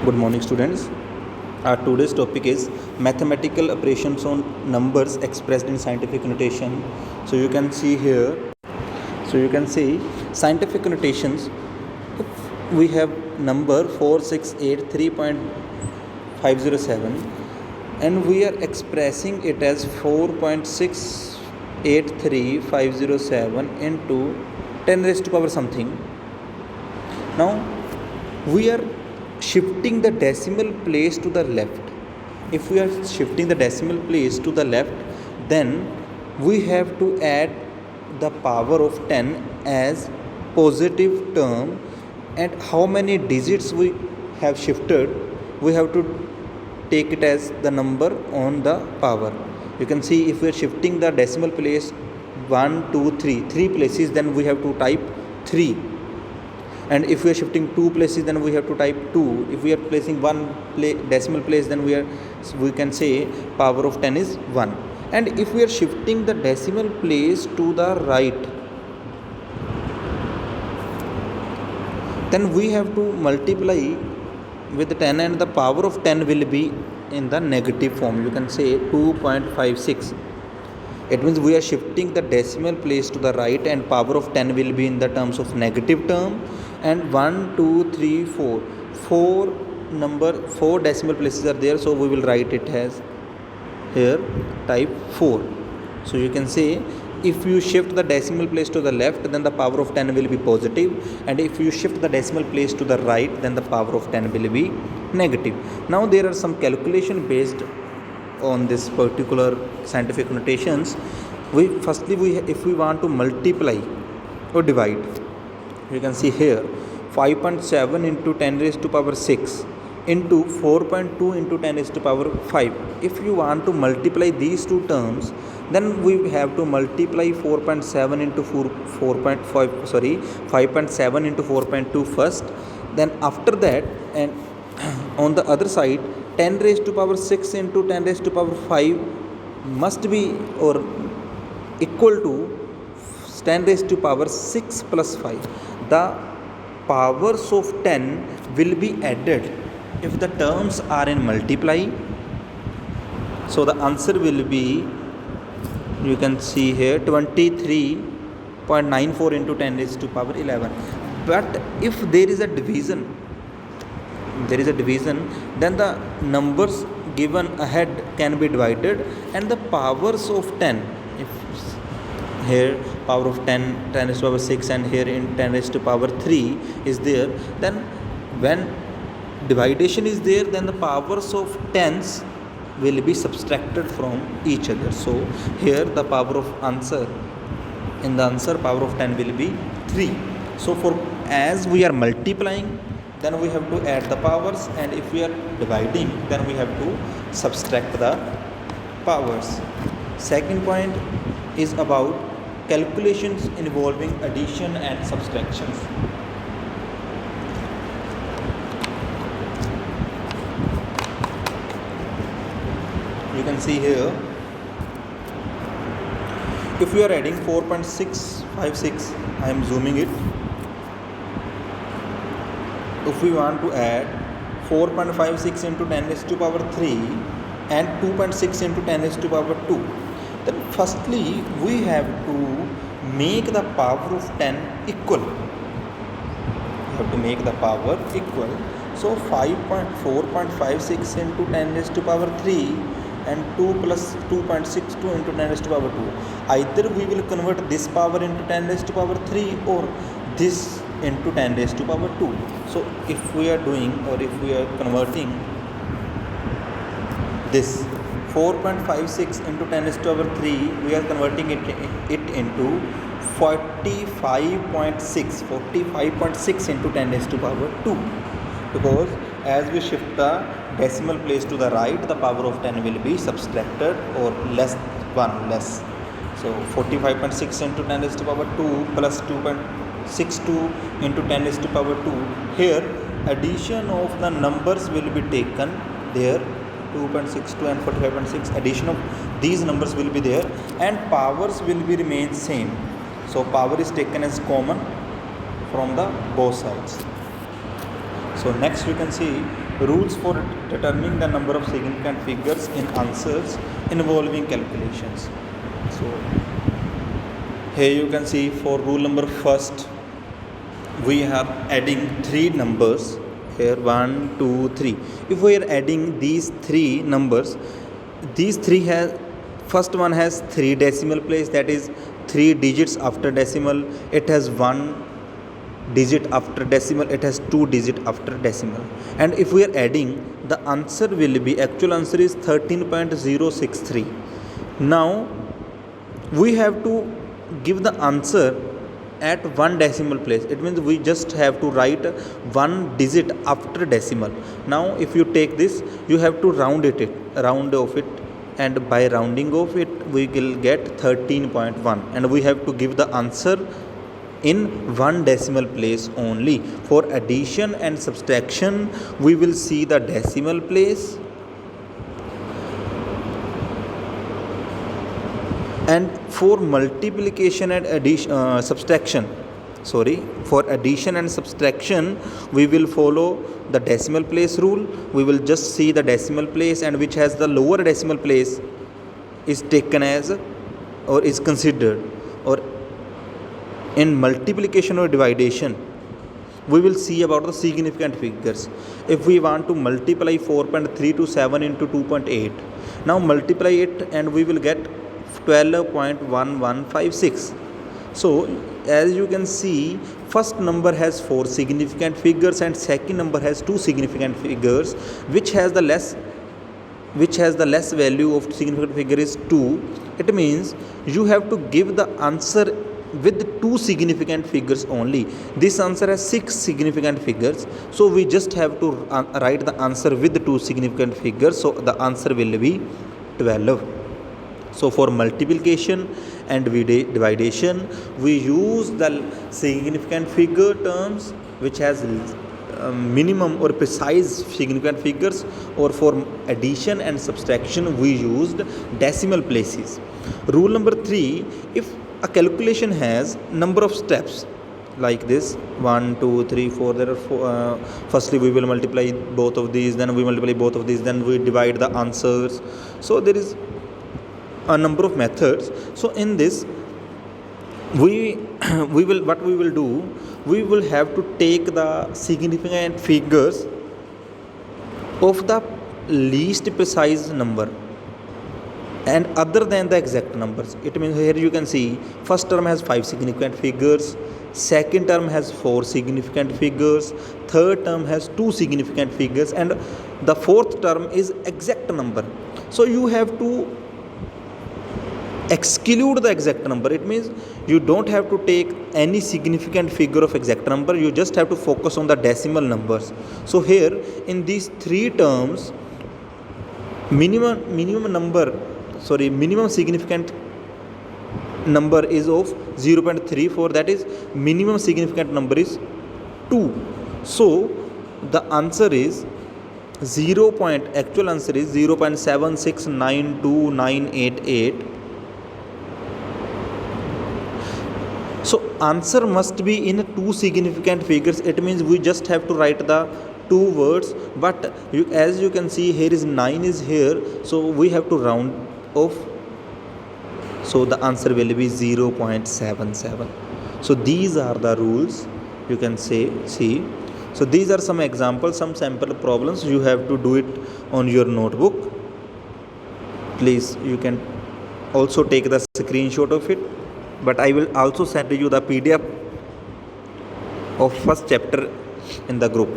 Good morning, students. Our today's topic is mathematical operations on numbers expressed in scientific notation. So you can see here. So you can see scientific notations. If we have number 4683.507, and we are expressing it as 4.683507 into 10 raised to power something. Now we are shifting the decimal place to the left. If we are shifting the decimal place to the left, then we have to add the power of 10 as positive term, and how many digits we have shifted, we have to take it as the number on the power. You can see if we are shifting the decimal place 1 2 3 3 places, then we have to type 3, and if we are shifting 2 places, then we have to type 2. If we are placing one decimal place, then we can say power of 10 is 1. And if we are shifting the decimal place to the right, then we have to multiply with 10, and the power of 10 will be in the negative form. You can say 2.56. It means we are shifting the decimal place to the right, and power of 10 will be in the terms of negative term. And 1 2 3 4 decimal places are there, so we will write it as here type 4. So you can say if you shift the decimal place to the left, then the power of 10 will be positive, and if you shift the decimal place to the right, then the power of 10 will be negative. Now there are some calculation based on this particular scientific notations. If we want to multiply or divide, you can see here 5.7 into 10 raised to power 6 into 4.2 into 10 raised to power 5. If you want to multiply these two terms, then we have to multiply 4.7 into 5.7 into 4.2 first. Then after that, and on the other side, 10 raised to power 6 into 10 raised to power 5 must be or equal to 10 raised to power 6 plus 5. The powers of 10 will be added if the terms are in multiply. So the answer will be, you can see here, 23.94 into 10 raised to power 11. But if there is a division, then the numbers given ahead can be divided, and the powers of 10, if here power of 10 raised to power 6, and here in 10 raised to power 3 is there, then when division is there, then the powers of 10s will be subtracted from each other. So here the power of answer, in the answer power of 10 will be 3. So as we are multiplying, then we have to add the powers, and if we are dividing, then we have to subtract the powers. Second point is about calculations involving addition and subtractions. You can see here, if we are adding 4.656, I am zooming it. If we want to add 4.56 into 10 raised to power 3 and 2.6 into 10 raised to power 2, then firstly we have to make the power of 10 equal. We have to make the power equal. So 4.56 into 10 raised to power 3 and 2 plus 2.62 into 10 raised to power 2. Either we will convert this power into 10 raised to power 3 or this into 10 raised to power 2. So if we are doing, or if we are converting this 4.56 into 10 raised to power 3, we are converting it into 45.6 into 10 raised to power 2, because as we shift the decimal place to the right, the power of 10 will be subtracted or less. So 45.6 into 10 raised to power 2 plus 2.62 into 10 raised to power 2. Here addition of the numbers will be taken there, 2.62 and 45.6. Addition of these numbers will be there, and powers will be remain same. So power is taken as common from the both sides. So next you can see rules for determining the number of significant figures in answers involving calculations. So here you can see for rule number first, we are adding three numbers here, 1 2 3. If we are adding these three numbers, these three has, first one has 3 decimal place, that is 3 digits after decimal, it has 1 digit after decimal, it has 2 digit after decimal. And if we are adding, the answer will be, actual answer is 13.063. now we have to give the answer at 1 decimal place. It means we just have to write 1 digit after decimal. Now if you take this, you have to round off it, and by rounding off it we will get 13.1, and we have to give the answer in 1 decimal place only. For addition and subtraction, we will see the decimal place, and for multiplication and subtraction, for addition and subtraction, we will follow the decimal place rule. We will just see the decimal place, and which has the lower decimal place is taken as, or is considered. Or in multiplication or division, we will see about the significant figures. If we want to multiply 4.3 to 7 into 2.8, now multiply it and we will get 12.1156. So as you can see, first number has 4 significant figures and second number has 2 significant figures, which has the less value of significant figure is 2. It means you have to give the answer with 2 significant figures only. This answer has 6 significant figures, so we just have to write the answer with 2 significant figures, so the answer will be 12. So for multiplication and division, we use the significant figure terms which has minimum or precise significant figures, or for addition and subtraction we used decimal places. Rule number 3, if a calculation has number of steps like this, 1 2 3 4, there are 4, firstly we will multiply both of these, then we multiply both of these, then we divide the answers. So there is a number of methods. So in this we will do, we will have to take the significant figures of the least precise number and other than the exact numbers. It means here you can see first term has 5 significant figures, second term has 4 significant figures, third term has 2 significant figures, and the fourth term is exact number. So you have to exclude the exact number. It means you don't have to take any significant figure of exact number, you just have to focus on the decimal numbers. So here in these 3 terms, minimum significant number is of 0.34, that is minimum significant number is 2. So the answer is actual answer is 0.7692988. So answer must be in 2 significant figures. It means we just have to write the 2 words, but as you can see here is 9 is here, so we have to round off, so the answer will be 0.77. So these are the rules, you can see. So these are some examples, some sample problems. You have to do it on your notebook. Please, you can also take the screenshot of it, but I will also send you the PDF of first chapter in the group.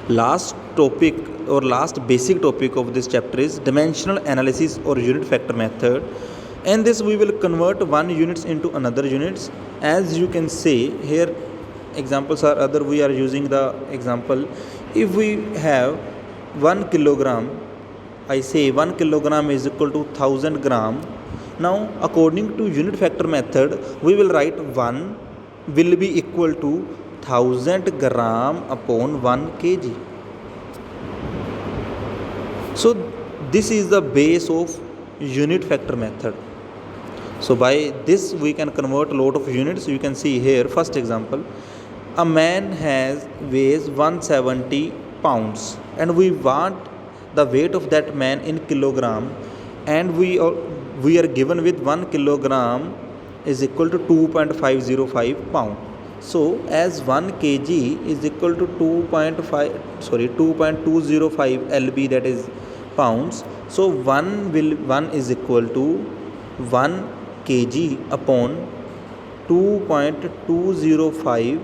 Last topic or last basic topic of this chapter is dimensional analysis or unit factor method. In this we will convert one units into another units. As you can see here, examples are other. We are using the example, if we have 1 kilogram, I say 1 kilogram is equal to 1000 gram. Now according to unit factor method, we will write 1 will be equal to 1000 gram upon 1 kg. So this is the base of unit factor method. So by this we can convert a lot of units. You can see here first example, A man has weighs 170 pounds and we want the weight of that man in kilogram, and we are given with 1 kilogram is equal to 2.505 pound. So as 1 kg is equal to 2.205 lb, that is pounds. So 1 is equal to 1 kg upon 2.205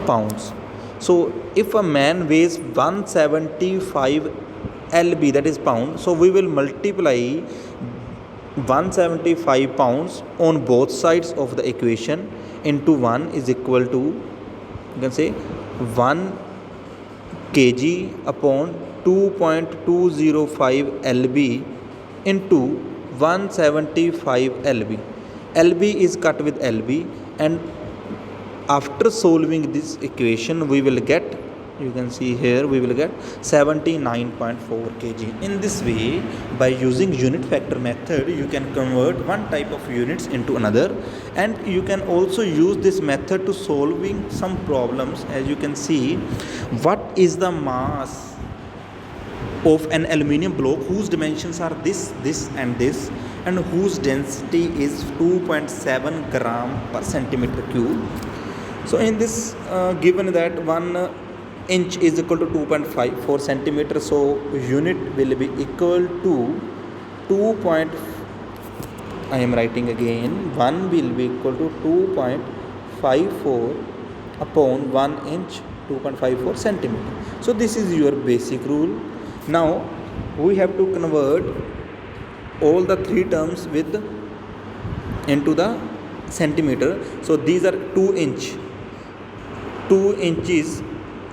pounds. So if a man weighs 175 lb, that is pound, so we will multiply 175 pounds on both sides of the equation into 1 is equal to, you can say, 1 kg upon 2.205 lb into 175 lb. lb is cut with lb, and after solving this equation we will get, you can see here, we will get 79.4 kg. In this way, by using unit factor method, you can convert one type of units into another, and you can also use this method to solving some problems. As you can see, what is the mass of an aluminium block whose dimensions are this, this and this, and whose density is 2.7 gram per centimeter cube. So in this given that 1 inch is equal to 2.54 centimeter, so unit will be equal to I am writing again, 1 will be equal to 2.54 upon 1 inch, 2.54 centimeter. So this is your basic rule. Now we have to convert all the three terms into the centimeter. So these are 2 inch. 2 inches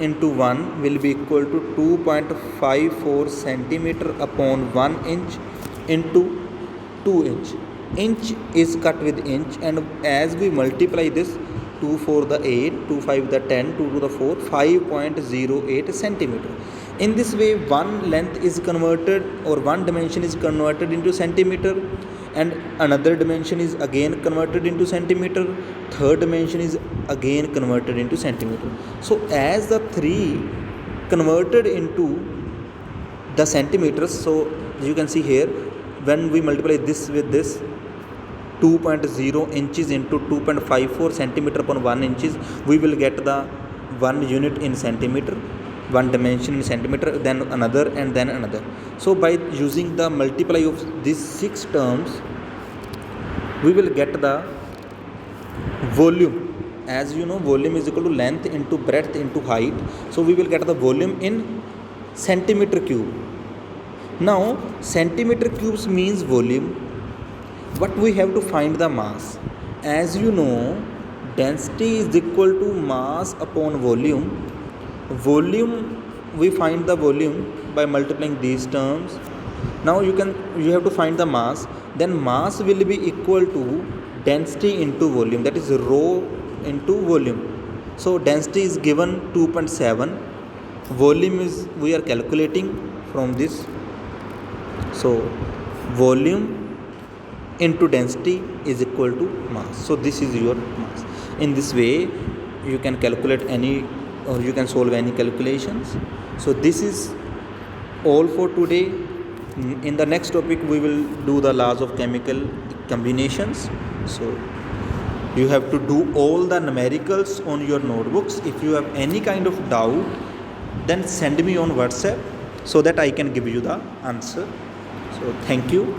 into 1 will be equal to 2.54 centimeter upon 1 inch into 2 inch. Inch is cut with inch, and as we multiply this, 2 4 the 8, 2 5 the 10, 2 to the 4, 5.08 centimeter. In this way, one length is converted, or one dimension is converted into centimeter, and another dimension is again converted into centimeter, third dimension is again converted into centimeter. So as the three converted into the centimeters, so you can see here, when we multiply this with this, 2.0 inches into 2.54 centimeter upon 1 inches, we will get the one unit in centimeter, one dimension in centimeter, then another, and then another. So by using the multiply of these 6 terms, we will get the volume. As you know, volume is equal to length into breadth into height. So we will get the volume in centimeter cube. Now centimeter cubes means volume, but we have to find the mass. As you know, density is equal to mass upon volume. Volume, we find the volume by multiplying these terms. Now you have to find the mass. Then mass will be equal to density into volume, that is rho into volume. So density is given 2.7, volume is we are calculating from this. So volume into density is equal to mass. So this is your mass. In this way you can calculate any, or you can solve any calculations. So this is all for today. In the next topic we will do the laws of chemical combinations. So you have to do all the numericals on your notebooks. If you have any kind of doubt, then send me on WhatsApp so that I can give you the answer. So thank you.